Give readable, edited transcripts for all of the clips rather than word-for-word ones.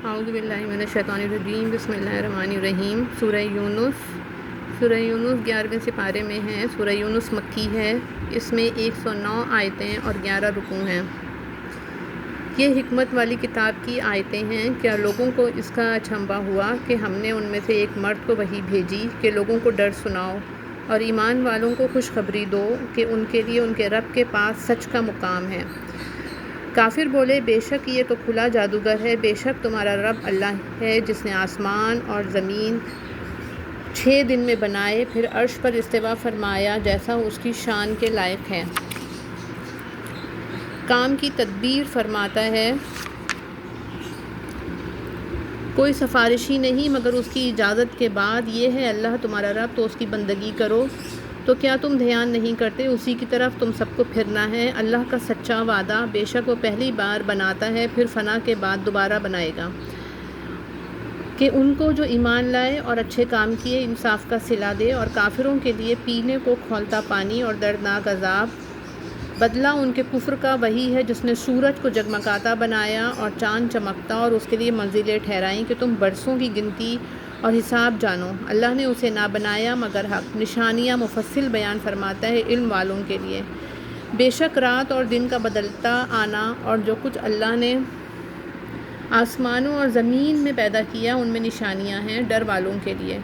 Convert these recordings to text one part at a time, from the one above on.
اعوذ باللہ من الشیطان الرجیم، بسم اللہ الرحمن الرحیم۔ سورہ یونس 11ویں سپارے میں ہے۔ سورہ یونس مکی ہے۔ اس میں 109 آیتیں اور 11 رکوع ہیں۔ یہ حکمت والی کتاب کی آیتیں ہیں۔ کیا لوگوں کو اس کا اچنبھا ہوا کہ ہم نے ان میں سے ایک مرد کو وحی بھیجی کہ لوگوں کو ڈر سناؤ اور ایمان والوں کو خوشخبری دو کہ ان کے لیے ان کے رب کے پاس سچ کا مقام ہے۔ کافر بولے، بے شک یہ تو کھلا جادوگر ہے۔ بے شک تمہارا رب اللہ ہے جس نے آسمان اور زمین 6 دن میں بنائے، پھر عرش پر استوا فرمایا جیسا اس کی شان کے لائق ہے۔ کام کی تدبیر فرماتا ہے۔ کوئی سفارشی نہیں مگر اس کی اجازت کے بعد۔ یہ ہے اللہ تمہارا رب، تو اس کی بندگی کرو۔ تو کیا تم دھیان نہیں کرتے؟ اسی کی طرف تم سب کو پھرنا ہے۔ اللہ کا سچا وعدہ، بے شک وہ پہلی بار بناتا ہے پھر فنا کے بعد دوبارہ بنائے گا، کہ ان کو جو ایمان لائے اور اچھے کام کیے انصاف کا صلہ دے، اور کافروں کے لیے پینے کو کھولتا پانی اور دردناک عذاب۔ بدلہ ان کے کفر کا وہی ہے جس نے سورج کو جگمگاتا بنایا اور چاند چمکتا، اور اس کے لیے منزلیں ٹھہرائیں کہ تم برسوں کی گنتی اور حساب جانو۔ اللہ نے اسے نہ بنایا مگر حق، نشانیاں مفصل بیان فرماتا ہے علم والوں کے لیے۔ بے شک رات اور دن کا بدلتا آنا اور جو کچھ اللہ نے آسمانوں اور زمین میں پیدا کیا ان میں نشانیاں ہیں ڈر والوں کے لیے۔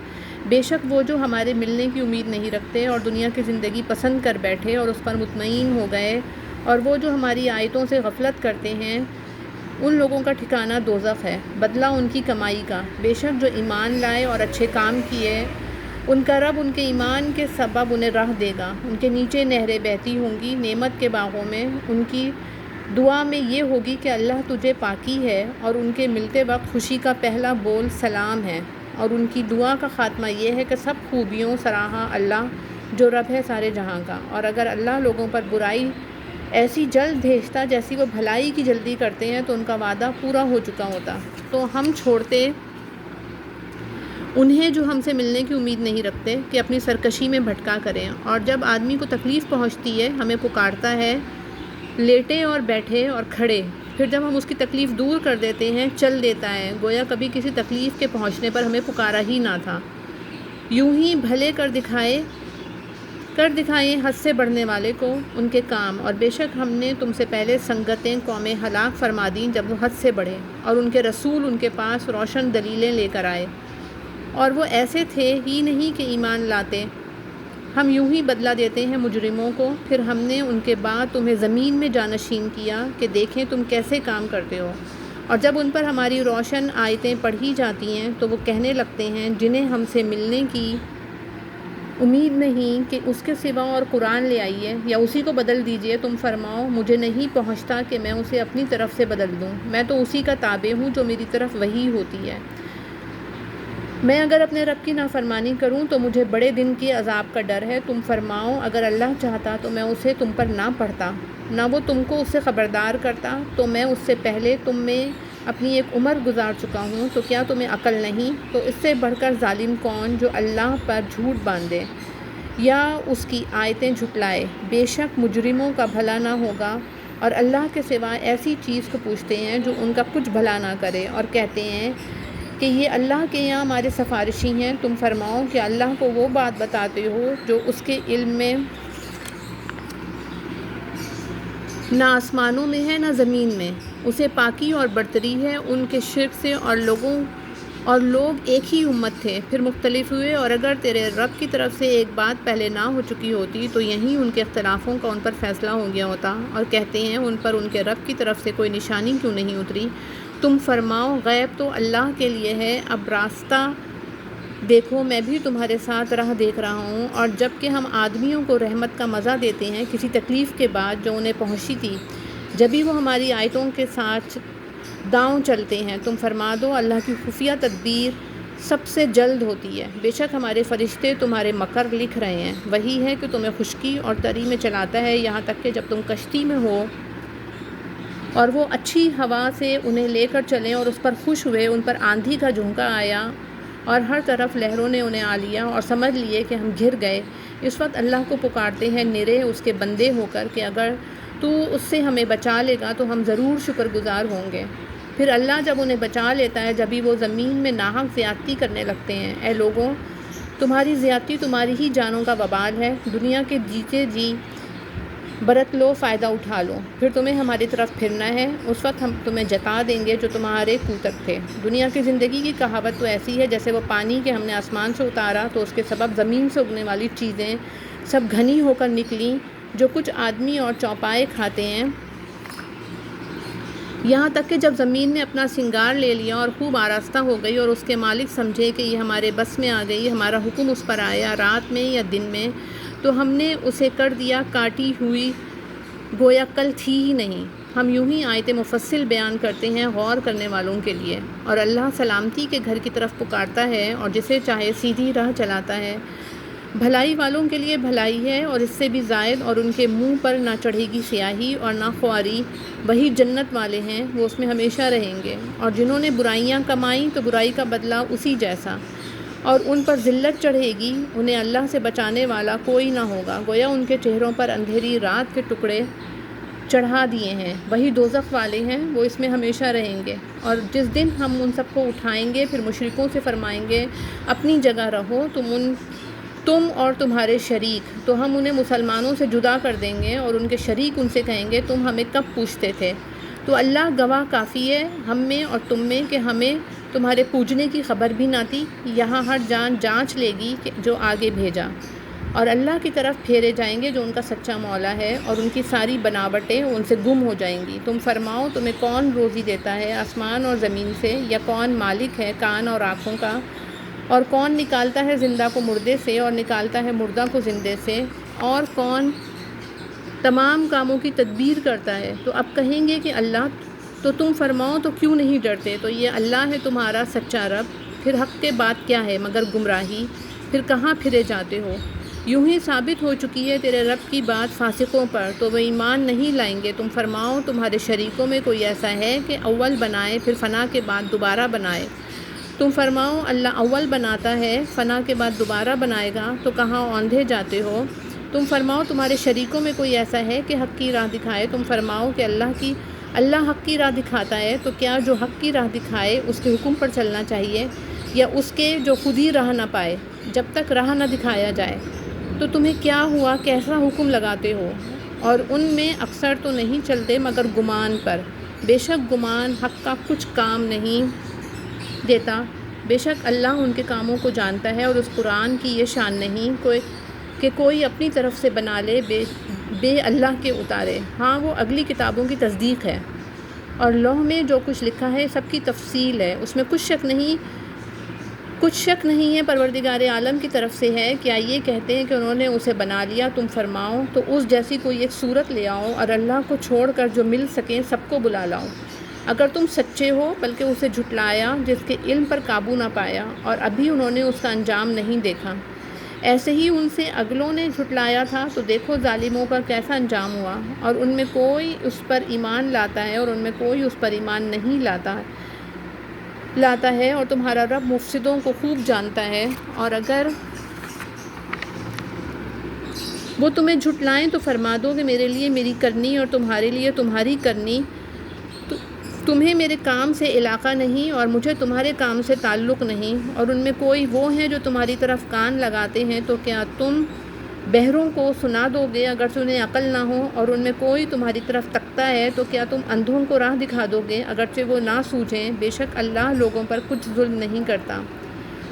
بے شک وہ جو ہمارے ملنے کی امید نہیں رکھتے اور دنیا کی زندگی پسند کر بیٹھے اور اس پر مطمئن ہو گئے، اور وہ جو ہماری آیتوں سے غفلت کرتے ہیں، ان لوگوں کا ٹھکانہ دوزخ ہے، بدلہ ان کی کمائی کا۔ بے شک جو ایمان لائے اور اچھے کام کیے، ان کا رب ان کے ایمان کے سبب انہیں راہ دے گا۔ ان کے نیچے نہریں بہتی ہوں گی نعمت کے باغوں میں۔ ان کی دعا میں یہ ہوگی کہ اللہ تجھے پاکی ہے، اور ان کے ملتے وقت خوشی کا پہلا بول سلام ہے، اور ان کی دعا کا خاتمہ یہ ہے کہ سب خوبیوں سراہا اللہ جو رب ہے سارے جہاں کا۔ اور اگر اللہ لوگوں پر برائی ایسی جلد بھیجتا جیسی وہ بھلائی کی جلدی کرتے ہیں تو ان کا وعدہ پورا ہو چکا ہوتا، تو ہم چھوڑتے انہیں جو ہم سے ملنے کی امید نہیں رکھتے کہ اپنی سرکشی میں بھٹکا کریں۔ اور جب آدمی کو تکلیف پہنچتی ہے ہمیں پکارتا ہے، لیٹے اور بیٹھے اور کھڑے، پھر جب ہم اس کی تکلیف دور کر دیتے ہیں چل دیتا ہے، گویا کبھی کسی تکلیف کے پہنچنے پر ہمیں پکارا ہی نہ تھا۔ یوں ہی بھلے کر دکھائیں حد سے بڑھنے والے کو ان کے کام، اور بے شک ہم نے تم سے پہلے سنگتیں قومیں ہلاک فرما دیں جب وہ حد سے بڑھے، اور ان کے رسول ان کے پاس روشن دلیلیں لے کر آئے، اور وہ ایسے تھے ہی نہیں کہ ایمان لاتے۔ ہم یوں ہی بدلہ دیتے ہیں مجرموں کو، پھر ہم نے ان کے بعد تمہیں زمین میں جانشین کیا کہ دیکھیں تم کیسے کام کرتے ہو۔ اور جب ان پر ہماری روشن آیتیں پڑھی جاتی ہیں تو وہ کہنے لگتے ہیں جنہیں ہم سے ملنے کی امید نہیں کہ اس کے سوا اور قرآن لے آئیے یا اسی کو بدل دیجئے۔ تم فرماؤ مجھے نہیں پہنچتا کہ میں اسے اپنی طرف سے بدل دوں، میں تو اسی کا تابع ہوں جو میری طرف وحی ہوتی ہے۔ میں اگر اپنے رب کی نافرمانی کروں تو مجھے بڑے دن کے عذاب کا ڈر ہے۔ تم فرماؤ اگر اللہ چاہتا تو میں اسے تم پر نہ پڑھتا، نہ وہ تم کو اس سے خبردار کرتا، تو میں اس سے پہلے تم میں اپنی ایک عمر گزار چکا ہوں، تو کیا تمہیں عقل نہیں؟ تو اس سے بڑھ کر ظالم کون جو اللہ پر جھوٹ باندھے یا اس کی آیتیں جھٹلائے؟ بے شک مجرموں کا بھلا نہ ہوگا، اور اللہ کے سوا ایسی چیز کو پوچھتے ہیں جو ان کا کچھ بھلا نہ کرے، اور کہتے ہیں کہ یہ اللہ کے یہاں ہمارے سفارشی ہیں۔ تم فرماؤ کہ اللہ کو وہ بات بتاتے ہو جو اس کے علم میں نہ آسمانوں میں ہے نہ زمین میں، اسے پاکی اور برتری ہے ان کے شرک سے، اور لوگ ایک ہی امت تھے پھر مختلف ہوئے، اور اگر تیرے رب کی طرف سے ایک بات پہلے نہ ہو چکی ہوتی تو یہیں ان کے اختلافوں کا ان پر فیصلہ ہو گیا ہوتا۔ اور کہتے ہیں ان پر ان کے رب کی طرف سے کوئی نشانی کیوں نہیں اتری؟ تم فرماؤ غیب تو اللہ کے لیے ہے، اب راستہ دیکھو میں بھی تمہارے ساتھ راہ دیکھ رہا ہوں۔ اور جب کہ ہم آدمیوں کو رحمت کا مزہ دیتے ہیں کسی تکلیف کے بعد جو انہیں پہنچی تھی، جبھی وہ ہماری آیتوں کے ساتھ داؤں چلتے ہیں، تم فرما دو اللہ کی خفیہ تدبیر سب سے جلد ہوتی ہے۔ بے شک ہمارے فرشتے تمہارے مکر لکھ رہے ہیں۔ وہی ہے کہ تمہیں خشکی اور تری میں چلاتا ہے، یہاں تک کہ جب تم کشتی میں ہو اور وہ اچھی ہوا سے انہیں لے کر چلیں اور اس پر خوش ہوئے، ان پر آندھی کا جھونکا آیا اور ہر طرف لہروں نے انہیں آ لیا اور سمجھ لیے کہ ہم گر گئے۔ اس وقت اللہ کو پکارتے ہیں نرے اس کے بندے ہو کر کہ اگر تو اس سے ہمیں بچا لے گا تو ہم ضرور شکر گزار ہوں گے۔ پھر اللہ جب انہیں بچا لیتا ہے جبھی وہ زمین میں ناحق زیادتی کرنے لگتے ہیں۔ اے لوگوں، تمہاری زیادتی تمہاری ہی جانوں کا وبال ہے، دنیا کے جیتے جی برت لو، فائدہ اٹھا لو، پھر تمہیں ہماری طرف پھرنا ہے، اس وقت ہم تمہیں جتا دیں گے جو تمہارے کوتک تھے۔ دنیا کی زندگی کی کہاوت تو ایسی ہے جیسے وہ پانی کہ ہم نے آسمان سے اتارا تو اس کے سبب زمین سے اگنے والی چیزیں سب گھنی ہو کر نکلیں، جو کچھ آدمی اور چوپائے کھاتے ہیں، یہاں تک کہ جب زمین نے اپنا سنگار لے لیا اور خوب آراستہ ہو گئی اور اس کے مالک سمجھے کہ یہ ہمارے بس میں آ گئی، ہمارا حکم اس پر آیا رات میں یا دن میں، تو ہم نے اسے کر دیا کاٹی ہوئی گویا کل تھی ہی نہیں۔ ہم یوں ہی آیتیں مفصل بیان کرتے ہیں غور کرنے والوں کے لیے۔ اور اللہ سلامتی کے گھر کی طرف پکارتا ہے اور جسے چاہے سیدھی راہ چلاتا ہے۔ بھلائی والوں کے لیے بھلائی ہے اور اس سے بھی زائد، اور ان کے منہ پر نہ چڑھے گی سیاہی اور نہ خواری، وہی جنت والے ہیں، وہ اس میں ہمیشہ رہیں گے۔ اور جنہوں نے برائیاں کمائیں تو برائی کا بدلہ اسی جیسا، اور ان پر ذلت چڑھے گی، انہیں اللہ سے بچانے والا کوئی نہ ہوگا، گویا ان کے چہروں پر اندھیری رات کے ٹکڑے چڑھا دیے ہیں، وہی دوزخ والے ہیں، وہ اس میں ہمیشہ رہیں گے۔ اور جس دن ہم ان سب کو اٹھائیں گے، پھر مشرکوں سے فرمائیں گے اپنی جگہ رہو، تم اور تمہارے شریک، تو ہم انہیں مسلمانوں سے جدا کر دیں گے، اور ان کے شریک ان سے کہیں گے تم ہمیں کب پوچھتے تھے؟ تو اللہ گواہ کافی ہے ہم میں اور تم میں کہ ہمیں تمہارے پوجنے کی خبر بھی نہ تھی، یہاں ہر جان جانچ لے گی کہ جو آگے بھیجا، اور اللہ کی طرف پھیرے جائیں گے جو ان کا سچا مولا ہے، اور ان کی ساری بناوٹیں ان سے گم ہو جائیں گی۔ تم فرماؤ تمہیں کون روزی دیتا ہے آسمان اور زمین سے، یا کون مالک ہے کان اور آنکھوں کا، اور کون نکالتا ہے زندہ کو مردے سے اور نکالتا ہے مردہ کو زندے سے، اور کون تمام کاموں کی تدبیر کرتا ہے؟ تو اب کہیں گے کہ اللہ، تو تم فرماؤ تو کیوں نہیں ڈرتے؟ تو یہ اللہ ہے تمہارا سچا رب، پھر حق کے بعد کیا ہے مگر گمراہی، پھر کہاں پھرے جاتے ہو؟ یوں ہی ثابت ہو چکی ہے تیرے رب کی بات فاسقوں پر، تو وہ ایمان نہیں لائیں گے۔ تم فرماؤ تمہارے شریکوں میں کوئی ایسا ہے کہ اول بنائے پھر فنا کے بعد دوبارہ بنائے؟ تم فرماؤ اللہ اول بناتا ہے فنا کے بعد دوبارہ بنائے گا، تو کہاں اوندھے جاتے ہو؟ تم فرماؤ تمہارے شریکوں میں کوئی ایسا ہے کہ حق کی راہ دکھائے؟ تم فرماؤ کہ اللہ حق کی راہ دکھاتا ہے، تو کیا جو حق کی راہ دکھائے اس کے حکم پر چلنا چاہیے، یا اس کے جو خود ہی راہ نہ پائے جب تک راہ نہ دکھایا جائے؟ تو تمہیں کیا ہوا، کیسا حکم لگاتے ہو؟ اور ان میں اکثر تو نہیں چلتے مگر گمان پر، بے شک گمان حق کا کچھ کام نہیں دیتا، بے شک اللہ ان کے کاموں کو جانتا ہے۔ اور اس قرآن کی یہ شان نہیں کہ کوئی اپنی طرف سے بنا لے بے اللہ کے اتارے، ہاں وہ اگلی کتابوں کی تصدیق ہے، اور لوح میں جو کچھ لکھا ہے سب کی تفصیل ہے، اس میں کچھ شک نہیں ہے، پروردگار عالم کی طرف سے ہے۔ کیا یہ کہتے ہیں کہ انہوں نے اسے بنا لیا؟ تم فرماؤ تو اس جیسی کوئی ایک صورت لے آؤ، اور اللہ کو چھوڑ کر جو مل سکیں سب کو بلا لاؤ، اگر تم سچے ہو۔ بلکہ اسے جھٹلایا جس کے علم پر قابو نہ پایا، اور ابھی انہوں نے اس کا انجام نہیں دیکھا، ایسے ہی ان سے اگلوں نے جھٹلایا تھا، تو دیکھو ظالموں کا کیسا انجام ہوا۔ اور ان میں کوئی اس پر ایمان لاتا ہے اور ان میں کوئی اس پر ایمان نہیں لاتا ہے، اور تمہارا رب مفسدوں کو خوب جانتا ہے۔ اور اگر وہ تمہیں جھٹلائیں تو فرما دو کہ میرے لیے میری کرنی اور تمہارے لیے تمہاری کرنی، تمہیں میرے کام سے علاقہ نہیں اور مجھے تمہارے کام سے تعلق نہیں۔ اور ان میں کوئی وہ ہیں جو تمہاری طرف کان لگاتے ہیں، تو کیا تم بہروں کو سنا دو گے اگر انہیں عقل نہ ہو؟ اور ان میں کوئی تمہاری طرف تکتا ہے، تو کیا تم اندھوں کو راہ دکھا دو گے اگرچہ وہ نہ سوجھیں؟ بے شک اللہ لوگوں پر کچھ ظلم نہیں کرتا،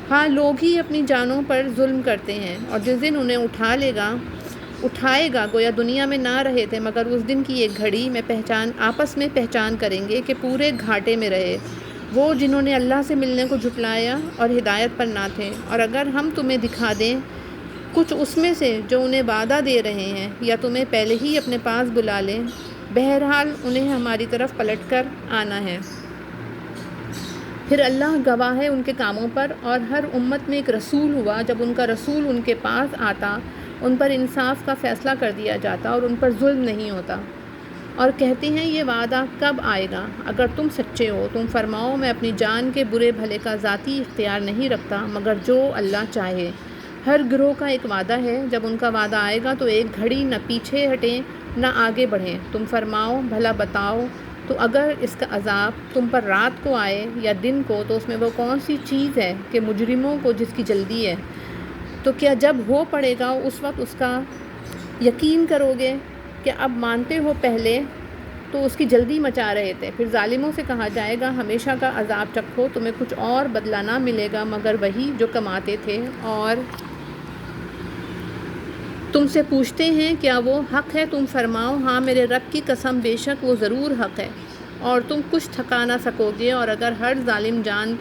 ہاں لوگ ہی اپنی جانوں پر ظلم کرتے ہیں۔ اور جس دن انہیں اٹھائے گا گویا دنیا میں نہ رہے تھے مگر اس دن کی ایک گھڑی میں آپس میں پہچان کریں گے کہ پورے گھاٹے میں رہے وہ جنہوں نے اللہ سے ملنے کو جھٹلایا اور ہدایت پر نہ تھے۔ اور اگر ہم تمہیں دکھا دیں کچھ اس میں سے جو انہیں وعدہ دے رہے ہیں، یا تمہیں پہلے ہی اپنے پاس بلا لیں، بہرحال انہیں ہماری طرف پلٹ کر آنا ہے، پھر اللہ گواہ ہے ان کے کاموں پر۔ اور ہر امت میں ایک رسول ہوا، جب ان کا رسول ان کے پاس آتا ان پر انصاف کا فیصلہ کر دیا جاتا اور ان پر ظلم نہیں ہوتا، اور کہتے ہیں یہ وعدہ کب آئے گا اگر تم سچے ہو؟ تم فرماؤ میں اپنی جان کے برے بھلے کا ذاتی اختیار نہیں رکھتا مگر جو اللہ چاہے۔ ہر گروہ کا ایک وعدہ ہے، جب ان کا وعدہ آئے گا تو ایک گھڑی نہ پیچھے ہٹیں نہ آگے بڑھیں۔ تم فرماؤ بھلا بتاؤ تو اگر اس کا عذاب تم پر رات کو آئے یا دن کو تو اس میں وہ کون سی چیز ہے کہ مجرموں کو جس کی جلدی ہے؟ تو کیا جب ہو پڑے گا اس وقت اس کا یقین کرو گے کہ اب مانتے ہو پہلے تو اس کی جلدی مچا رہے تھے؟ پھر ظالموں سے کہا جائے گا ہمیشہ کا عذاب چکھو، تمہیں کچھ اور بدلہ نہ ملے گا مگر وہی جو کماتے تھے، اور تم سے پوچھتے ہیں کیا وہ حق ہے؟ تم فرماؤ ہاں میرے رب کی قسم بے شک وہ ضرور حق ہے، اور تم کچھ تھکا نہ سکو گے۔ اور اگر ہر ظالم جان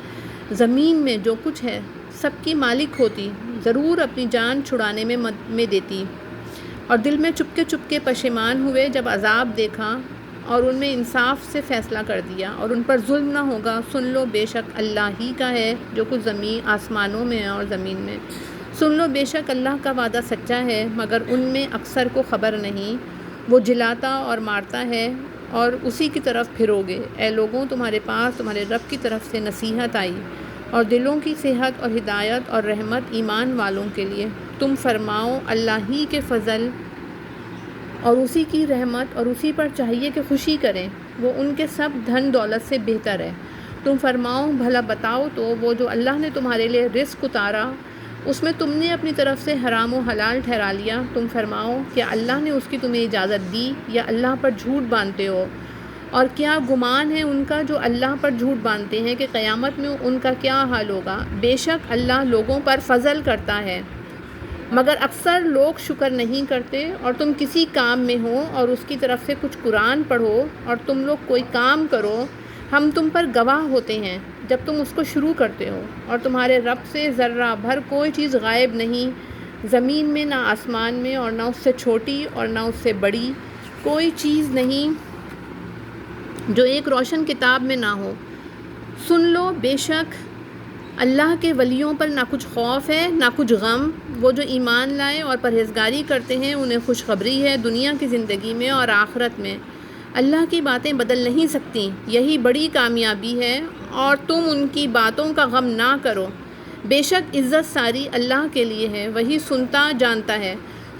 زمین میں جو کچھ ہے سب کی مالک ہوتی، ضرور اپنی جان چھڑانے میں دیتی۔ اور دل میں چپکے پشیمان ہوئے جب عذاب دیکھا، اور ان میں انصاف سے فیصلہ کر دیا، اور ان پر ظلم نہ ہوگا۔ سن لو بے شک اللہ ہی کا ہے جو کچھ زمین آسمانوں میں اور زمین میں۔ سن لو بے شک اللہ کا وعدہ سچا ہے، مگر ان میں اکثر کو خبر نہیں۔ وہ جلاتا اور مارتا ہے اور اسی کی طرف پھرو گے۔ اے لوگوں، تمہارے پاس تمہارے رب کی طرف سے نصیحت آئی، اور دلوں کی صحت اور ہدایت اور رحمت ایمان والوں کے لیے۔ تم فرماؤ اللہ ہی کے فضل اور اسی کی رحمت، اور اسی پر چاہیے کہ خوشی کریں، وہ ان کے سب دھن دولت سے بہتر ہے۔ تم فرماؤ بھلا بتاؤ تو وہ جو اللہ نے تمہارے لیے رزق اتارا اس میں تم نے اپنی طرف سے حرام و حلال ٹھہرا لیا؟ تم فرماؤ کیا اللہ نے اس کی تمہیں اجازت دی، یا اللہ پر جھوٹ باندھتے ہو؟ اور کیا گمان ہے ان کا جو اللہ پر جھوٹ باندھتے ہیں کہ قیامت میں ان کا کیا حال ہوگا؟ بے شک اللہ لوگوں پر فضل کرتا ہے مگر اکثر لوگ شکر نہیں کرتے۔ اور تم کسی کام میں ہو اور اس کی طرف سے کچھ قرآن پڑھو اور تم لوگ کوئی کام کرو، ہم تم پر گواہ ہوتے ہیں جب تم اس کو شروع کرتے ہو، اور تمہارے رب سے ذرہ بھر کوئی چیز غائب نہیں، زمین میں نہ آسمان میں، اور نہ اس سے چھوٹی اور نہ اس سے بڑی کوئی چیز نہیں جو ایک روشن کتاب میں نہ ہو۔ سن لو بے شک اللہ کے ولیوں پر نہ کچھ خوف ہے نہ کچھ غم، وہ جو ایمان لائے اور پرہیزگاری کرتے ہیں انہیں خوشخبری ہے دنیا کی زندگی میں اور آخرت میں۔ اللہ کی باتیں بدل نہیں سکتی، یہی بڑی کامیابی ہے، اور تم ان کی باتوں کا غم نہ کرو۔ بے شک عزت ساری اللہ کے لیے ہے، وہی سنتا جانتا ہے۔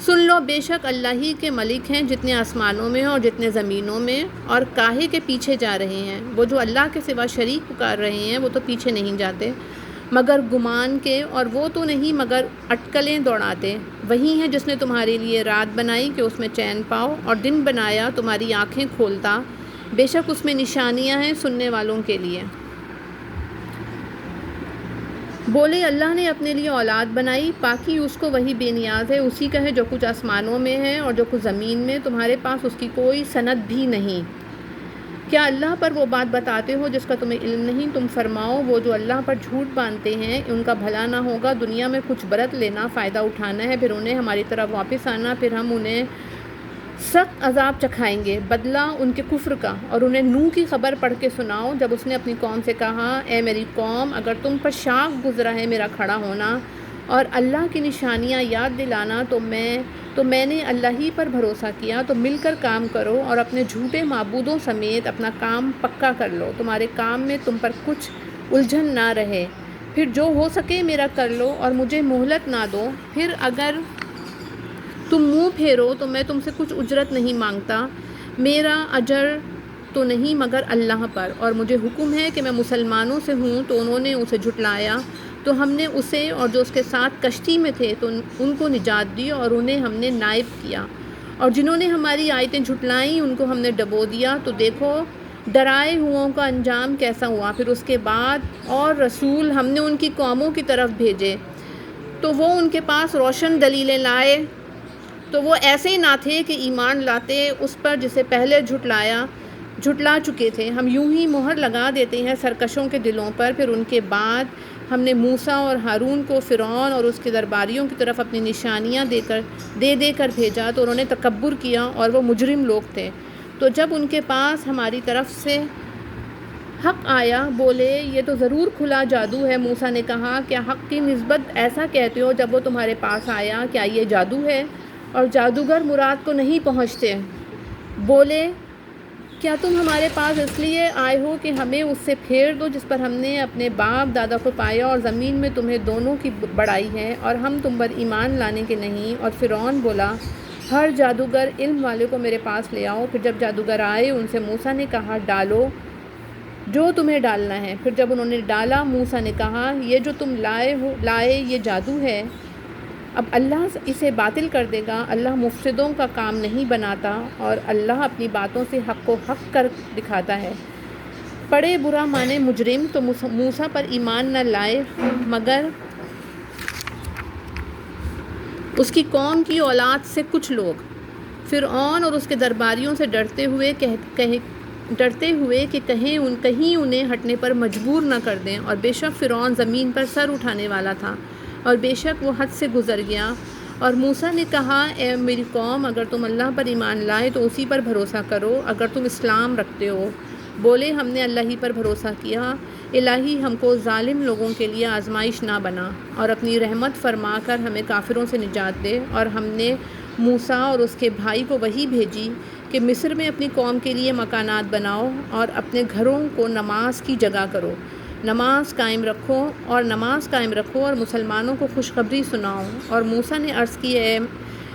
سن لو بے شک اللہ ہی کے ملک ہیں جتنے آسمانوں میں اور جتنے زمینوں میں، اور کاہے کے پیچھے جا رہے ہیں؟ وہ جو اللہ کے سوا شریک پکار رہے ہیں وہ تو پیچھے نہیں جاتے مگر گمان کے، اور وہ تو نہیں مگر اٹکلیں دوڑاتے۔ وہی ہے جس نے تمہارے لیے رات بنائی کہ اس میں چین پاؤ، اور دن بنایا تمہاری آنکھیں کھولتا، بے شک اس میں نشانیاں ہیں سننے والوں کے لیے۔ بولے اللہ نے اپنے لیے اولاد بنائی، پاکی اس کو وہی بے نیاز ہے، اسی کا ہے جو کچھ آسمانوں میں ہے اور جو کچھ زمین میں، تمہارے پاس اس کی کوئی سند بھی نہیں۔ کیا اللہ پر وہ بات بتاتے ہو جس کا تمہیں علم نہیں؟ تم فرماؤ وہ جو اللہ پر جھوٹ باندھتے ہیں ان کا بھلا نہ ہوگا، دنیا میں کچھ برت لینا، فائدہ اٹھانا ہے، پھر انہیں ہماری طرف واپس آنا، پھر ہم انہیں سخت عذاب چکھائیں گے بدلہ ان کے کفر کا۔ اور انہیں نوح کی خبر پڑھ کے سناؤ جب اس نے اپنی قوم سے کہا اے میری قوم، اگر تم پر شاخ گزرا ہے میرا کھڑا ہونا اور اللہ کی نشانیاں یاد دلانا تو میں نے اللہ ہی پر بھروسہ کیا، تو مل کر کام کرو اور اپنے جھوٹے معبودوں سمیت اپنا کام پکا کر لو، تمہارے کام میں تم پر کچھ الجھن نہ رہے، پھر جو ہو سکے میرا کر لو اور مجھے مہلت نہ دو، پھر اگر تم منہ پھیرو تو میں تم سے کچھ اجرت نہیں مانگتا، میرا اجر تو نہیں مگر اللہ پر، اور مجھے حکم ہے کہ میں مسلمانوں سے ہوں۔ تو انہوں نے اسے جھٹلایا تو ہم نے اسے اور جو اس کے ساتھ کشتی میں تھے تو ان کو نجات دی، اور انہیں ہم نے نائب کیا، اور جنہوں نے ہماری آیتیں جھٹلائیں ان کو ہم نے ڈبو دیا۔ تو دیکھو ڈرائے ہوئوں کا انجام کیسا ہوا۔ پھر اس کے بعد اور رسول ہم نے ان کی قوموں کی طرف بھیجے تو وہ ان کے پاس روشن دلیلیں لائے، تو وہ ایسے نہ تھے کہ ایمان لاتے اس پر جسے پہلے جھٹلا چکے تھے۔ ہم یوں ہی مہر لگا دیتے ہیں سرکشوں کے دلوں پر۔ پھر ان کے بعد ہم نے موسیٰ اور ہارون کو فرعون اور اس کے درباریوں کی طرف اپنی نشانیاں دے کر بھیجا، تو انہوں نے تکبر کیا اور وہ مجرم لوگ تھے۔ تو جب ان کے پاس ہماری طرف سے حق آیا بولے یہ تو ضرور کھلا جادو ہے۔ موسیٰ نے کہا کیا حق کی نسبت ایسا کہتے ہو جب وہ تمہارے پاس آیا؟ کیا یہ جادو ہے؟ اور جادوگر مراد کو نہیں پہنچتے۔ بولے کیا تم ہمارے پاس اس لیے آئے ہو کہ ہمیں اس سے پھیر دو جس پر ہم نے اپنے باپ دادا کو پایا، اور زمین میں تمہیں دونوں کی بڑائی ہے، اور ہم تم پر ایمان لانے کے نہیں؟ اور فرعون بولا ہر جادوگر علم والے کو میرے پاس لے آؤ۔ پھر جب جادوگر آئے ان سے موسیٰ نے کہا ڈالو جو تمہیں ڈالنا ہے۔ پھر جب انہوں نے ڈالا موسیٰ نے کہا یہ جو تم لائے یہ جادو ہے، اب اللہ اسے باطل کر دے گا۔ اللہ مفسدوں کا کام نہیں بناتا اور اللہ اپنی باتوں سے حق کو حق کر دکھاتا ہے۔ پڑے برا مانے مجرم تو موسیٰ پر ایمان نہ لائے مگر اس کی قوم کی اولاد سے کچھ لوگ، فرعون اور اس کے درباریوں سے ڈرتے ہوئے کہ کہیں انہیں ہٹنے پر مجبور نہ کر دیں، اور بے شک فرعون زمین پر سر اٹھانے والا تھا اور بے شک وہ حد سے گزر گیا۔ اور موسیٰ نے کہا اے میری قوم، اگر تم اللہ پر ایمان لائے تو اسی پر بھروسہ کرو اگر تم اسلام رکھتے ہو۔ بولے ہم نے اللہ ہی پر بھروسہ کیا، الہی ہم کو ظالم لوگوں کے لیے آزمائش نہ بنا اور اپنی رحمت فرما کر ہمیں کافروں سے نجات دے۔ اور ہم نے موسیٰ اور اس کے بھائی کو وحی بھیجی کہ مصر میں اپنی قوم کے لیے مکانات بناؤ اور اپنے گھروں کو نماز کی جگہ کرو، نماز قائم رکھو اور مسلمانوں کو خوشخبری سناؤ۔ اور موسیٰ نے عرض کی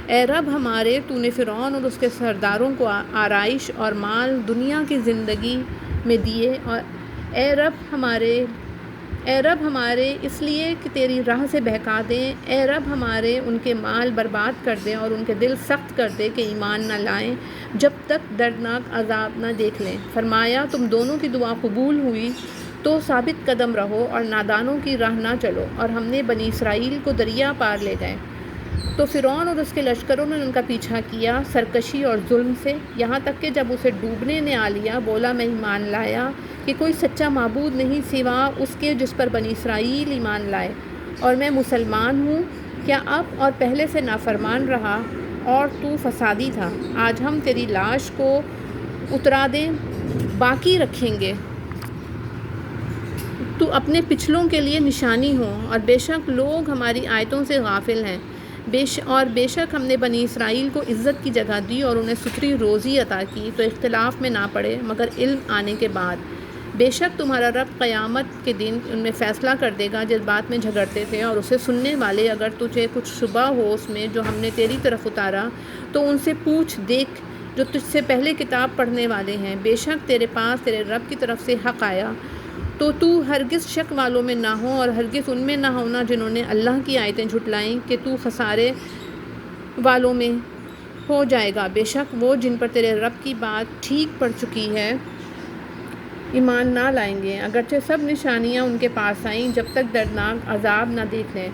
اے رب ہمارے، تو نے فرعون اور اس کے سرداروں کو آرائش اور مال دنیا کی زندگی میں دیے، اور اے رب ہمارے اس لیے کہ تیری راہ سے بہکا دیں، اے رب ہمارے ان کے مال برباد کر دیں اور ان کے دل سخت کر دے کہ ایمان نہ لائیں جب تک دردناک عذاب نہ دیکھ لیں۔ فرمایا تم دونوں کی دعا قبول ہوئی تو ثابت قدم رہو اور نادانوں کی راہ نہ چلو۔ اور ہم نے بنی اسرائیل کو دریا پار لے گئے تو فرعون اور اس کے لشکروں نے ان کا پیچھا کیا سرکشی اور ظلم سے، یہاں تک کہ جب اسے ڈوبنے نے آ لیا بولا میں ایمان لایا کہ کوئی سچا معبود نہیں سوا اس کے جس پر بنی اسرائیل ایمان لائے، اور میں مسلمان ہوں۔ کیا اب اور پہلے سے نافرمان رہا اور تو فسادی تھا؟ آج ہم تیری لاش کو اترا دیں، باقی رکھیں گے تو اپنے پچھلوں کے لیے نشانی ہو، اور بے شک لوگ ہماری آیتوں سے غافل ہیں۔ اور بے شک ہم نے بنی اسرائیل کو عزت کی جگہ دی اور انہیں ستھری روزی عطا کی تو اختلاف میں نہ پڑے مگر علم آنے کے بعد۔ بے شک تمہارا رب قیامت کے دن ان میں فیصلہ کر دے گا جس بات میں جھگڑتے تھے، اور اسے سننے والے اگر تجھے کچھ شبہ ہو اس میں جو ہم نے تیری طرف اتارا تو ان سے پوچھ دیکھ جو تجھ سے پہلے کتاب پڑھنے والے ہیں، بے شک تیرے پاس تیرے رب کی طرف سے حق آیا، تو ہرگز شک والوں میں نہ ہو اور ہرگز ان میں نہ ہونا جنہوں نے اللہ کی آیتیں جھٹلائیں کہ تو خسارے والوں میں ہو جائے گا۔ بے شک وہ جن پر تیرے رب کی بات ٹھیک پڑ چکی ہے ایمان نہ لائیں گے، اگرچہ سب نشانیاں ان کے پاس آئیں جب تک دردناک عذاب نہ دیکھ لیں۔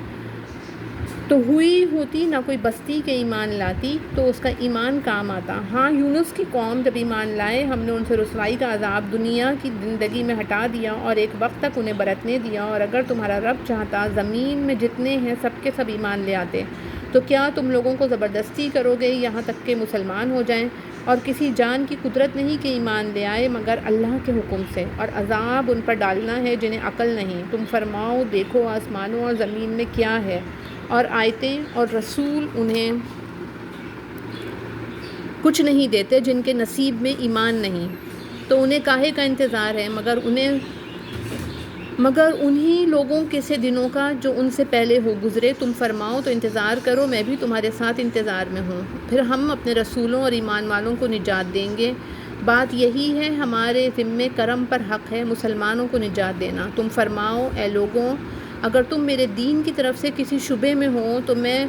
تو ہوئی ہوتی نہ کوئی بستی کے ایمان لاتی تو اس کا ایمان کام آتا۔ ہاں یونس کی قوم جب ایمان لائے ہم نے ان سے رسوائی کا عذاب دنیا کی زندگی میں ہٹا دیا اور ایک وقت تک انہیں برتنے دیا، اور اگر تمہارا رب چاہتا زمین میں جتنے ہیں سب کے سب ایمان لے آتے، تو کیا تم لوگوں کو زبردستی کرو گے یہاں تک کہ مسلمان ہو جائیں؟ اور کسی جان کی قدرت نہیں کہ ایمان لے آئے مگر اللہ کے حکم سے، اور عذاب ان پر ڈالنا ہے جنہیں عقل نہیں۔ تم فرماؤ دیکھو آسمانوں اور زمین میں کیا ہے، اور آیتیں اور رسول انہیں کچھ نہیں دیتے جن کے نصیب میں ایمان نہیں، تو انہیں کاہے کا انتظار ہے مگر انہی لوگوں کے سے دنوں کا جو ان سے پہلے ہو گزرے۔ تم فرماؤ تو انتظار کرو، میں بھی تمہارے ساتھ انتظار میں ہوں، پھر ہم اپنے رسولوں اور ایمان والوں کو نجات دیں گے۔ بات یہی ہے ہمارے ذمے کرم پر حق ہے مسلمانوں کو نجات دینا۔ تم فرماؤ اے لوگوں، اگر تم میرے دین کی طرف سے کسی شبے میں ہو تو میں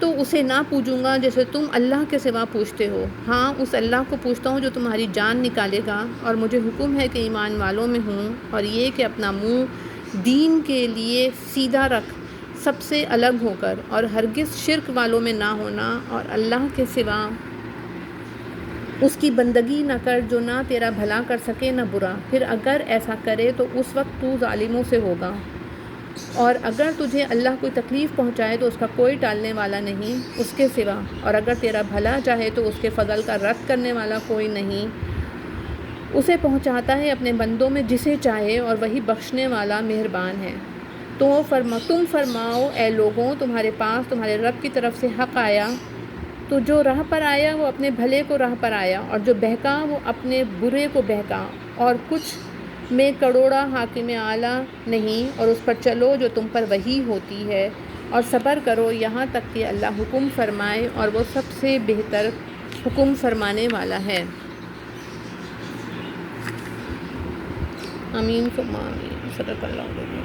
اسے نہ پوجوں گا جیسے تم اللہ کے سوا پوچھتے ہو، ہاں اس اللہ کو پوچھتا ہوں جو تمہاری جان نکالے گا، اور مجھے حکم ہے کہ ایمان والوں میں ہوں، اور یہ کہ اپنا منہ دین کے لیے سیدھا رکھ سب سے الگ ہو کر، اور ہرگز شرک والوں میں نہ ہونا، اور اللہ کے سوا اس کی بندگی نہ کر جو نہ تیرا بھلا کر سکے نہ برا، پھر اگر ایسا کرے تو اس وقت تو ظالموں سے ہوگا، اور اگر تجھے اللہ کوئی تکلیف پہنچائے تو اس کا کوئی ٹالنے والا نہیں اس کے سوا، اور اگر تیرا بھلا چاہے تو اس کے فضل کا رد کرنے والا کوئی نہیں، اسے پہنچاتا ہے اپنے بندوں میں جسے چاہے، اور وہی بخشنے والا مہربان ہے۔ تم فرماؤ اے لوگوں، تمہارے پاس تمہارے رب کی طرف سے حق آیا تو جو راہ پر آیا وہ اپنے بھلے کو راہ پر آیا، اور جو بہکا وہ اپنے برے کو بہکا، اور کچھ میں کروڑا حاکم اعلیٰ نہیں، اور اس پر چلو جو تم پر وحی ہوتی ہے، اور صبر کرو یہاں تک کہ اللہ حکم فرمائے، اور وہ سب سے بہتر حکم فرمانے والا ہے۔ آمین ثم آمین۔ صدق اللہ العظیم۔